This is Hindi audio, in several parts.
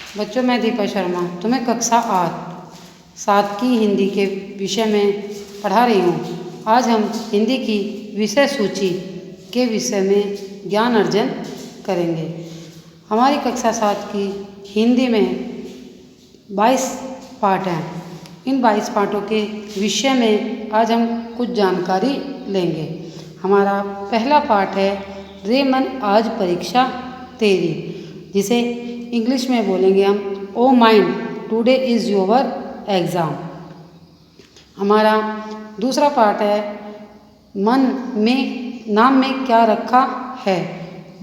बच्चों, मैं दीपा शर्मा तुम्हें कक्षा 7 की हिंदी के विषय में पढ़ा रही हूँ। आज हम हिंदी की विषय सूची के विषय में ज्ञान अर्जन करेंगे। हमारी कक्षा 7 की हिंदी में 22 पाठ हैं। इन 22 पाठों के विषय में आज हम कुछ जानकारी लेंगे। हमारा पहला पाठ है रे मन आज परीक्षा तेरी, जिसे इंग्लिश में बोलेंगे हम oh mind today is your exam. हमारा दूसरा पार्ट है मन में नाम में क्या रखा है,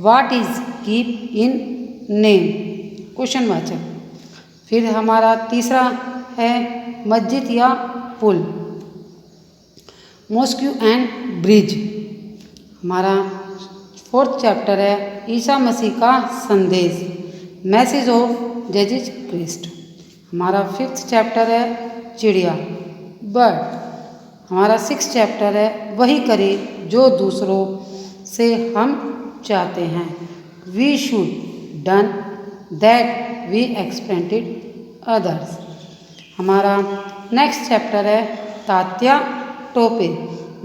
what is keep in name, question वाचक। फिर हमारा तीसरा है मस्जिद या पुल, मॉस्क्यू एंड ब्रिज। हमारा फोर्थ चैप्टर है ईसा मसीह का संदेश, मैसेज ऑफ जीसस क्राइस्ट। हमारा फिफ्थ चैप्टर है चिड़िया, बर्ड। हमारा सिक्स्थ चैप्टर है वही करे जो दूसरों से हम चाहते हैं, we should done that we expected others. हमारा नेक्स्ट चैप्टर है तात्या टोपे,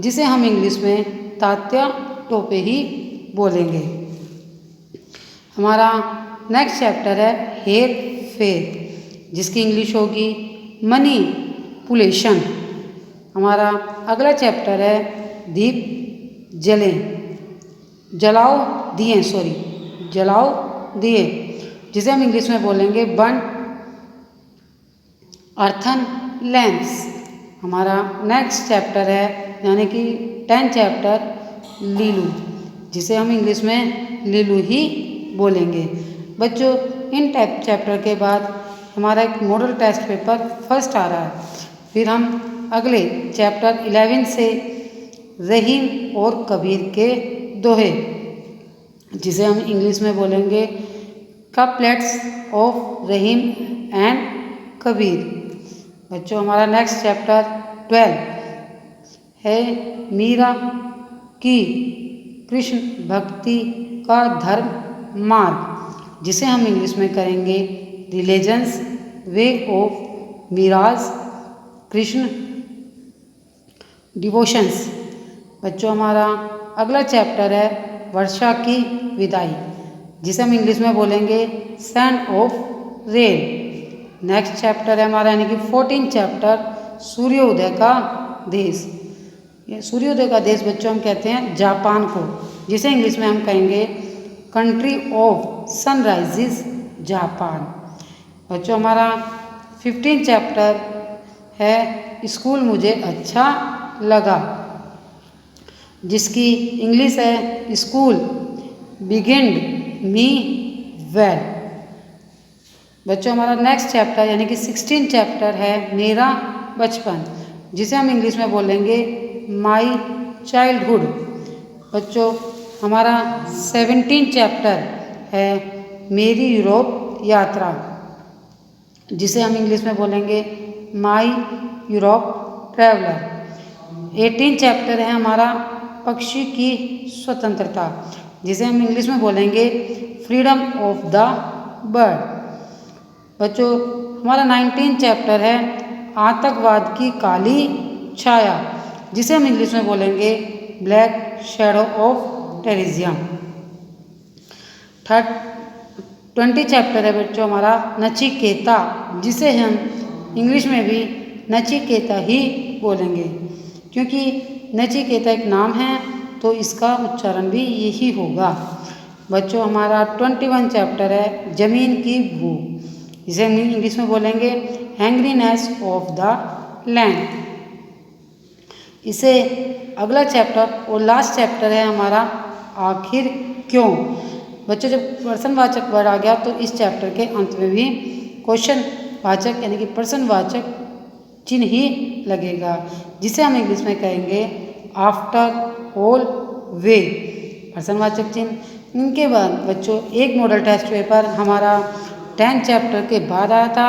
जिसे हम इंग्लिश में तात्या टोपे ही बोलेंगे। हमारा नेक्स्ट चैप्टर है हेर फेर, जिसकी इंग्लिश होगी मनीपुलेशन। हमारा अगला चैप्टर है दीप जलें, जलाओ दिए, जिसे हम इंग्लिश में बोलेंगे बर्न अर्थन लैंप्स। हमारा नेक्स्ट चैप्टर है यानी कि 10th चैप्टर लीलू, जिसे हम इंग्लिश में लीलू ही बोलेंगे। बच्चों, इन चैप्टर के बाद हमारा एक मॉडल टेस्ट पेपर फर्स्ट आ रहा है। फिर हम अगले चैप्टर 11 से रहीम और कबीर के दोहे, जिसे हम इंग्लिश में बोलेंगे couplets of Rahim and Kabir. बच्चों, हमारा नेक्स्ट चैप्टर 12 है मीरा की कृष्ण भक्ति का धर्म मार्ग, जिसे हम इंग्लिश में करेंगे religions way of mirage Krishna devotions. बच्चों, हमारा अगला चैप्टर है वर्षा की विदाई, जिसे हम इंग्लिश में बोलेंगे sand of rain. Next chapter है हमारा यानी कि 14th चैप्टर सूर्योदय का देश। ये सूर्योदय का देश बच्चों हम कहते हैं जापान को, जिसे इंग्लिश में हम कहेंगे कंट्री ऑफ सनराइजेस जापान। बच्चों, हमारा 15th चैप्टर है स्कूल मुझे अच्छा लगा, जिसकी इंग्लिश है स्कूल बिगिन्ड मी वेल। बच्चों, हमारा नेक्स्ट चैप्टर यानी कि 16th चैप्टर है मेरा बचपन, जिसे हम इंग्लिश में बोलेंगे माई चाइल्डहुड। बच्चों, हमारा 17th चैप्टर है मेरी यूरोप यात्रा, जिसे हम इंग्लिश में बोलेंगे माई यूरोप ट्रैवलर। 18th चैप्टर है हमारा पक्षी की स्वतंत्रता, जिसे हम इंग्लिश में बोलेंगे फ्रीडम ऑफ द बर्ड। बच्चों, हमारा 19th चैप्टर है आतंकवाद की काली छाया, जिसे हम इंग्लिश में बोलेंगे black shadow of terrorism. 20th chapter है बच्चों हमारा नचिकेता, जिसे हम इंग्लिश में भी नचिकेता ही बोलेंगे, क्योंकि नचिकेता एक नाम है तो इसका उच्चारण भी यही होगा। बच्चों, हमारा 21 चैप्टर है जमीन की भूख, जिसे हम इंग्लिश में बोलेंगे हैंग्रीनेस ऑफ द लैंड। इसे अगला चैप्टर और लास्ट चैप्टर है हमारा आखिर क्यों। बच्चों, जब प्रश्नवाचक वर्ड आ गया तो इस चैप्टर के अंत में भी क्वेश्चन वाचक यानी कि प्रश्नवाचक चिन्ह ही लगेगा, जिसे हम इंग्लिश में कहेंगे आफ्टर ऑल वे, प्रश्नवाचक चिन्ह। इनके बाद बच्चों एक मॉडल टेस्ट पेपर हमारा 10th चैप्टर के बाद आया था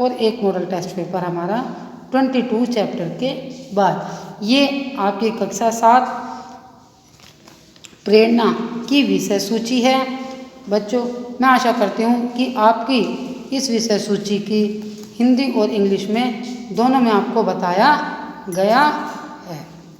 और एक मॉडल टेस्ट पेपर हमारा 22 चैप्टर के बाद। ये आपकी कक्षा 7 प्रेरणा की विषय सूची है। बच्चों, मैं आशा करती हूँ कि आपकी इस विषय सूची की हिंदी और इंग्लिश में दोनों में आपको बताया गया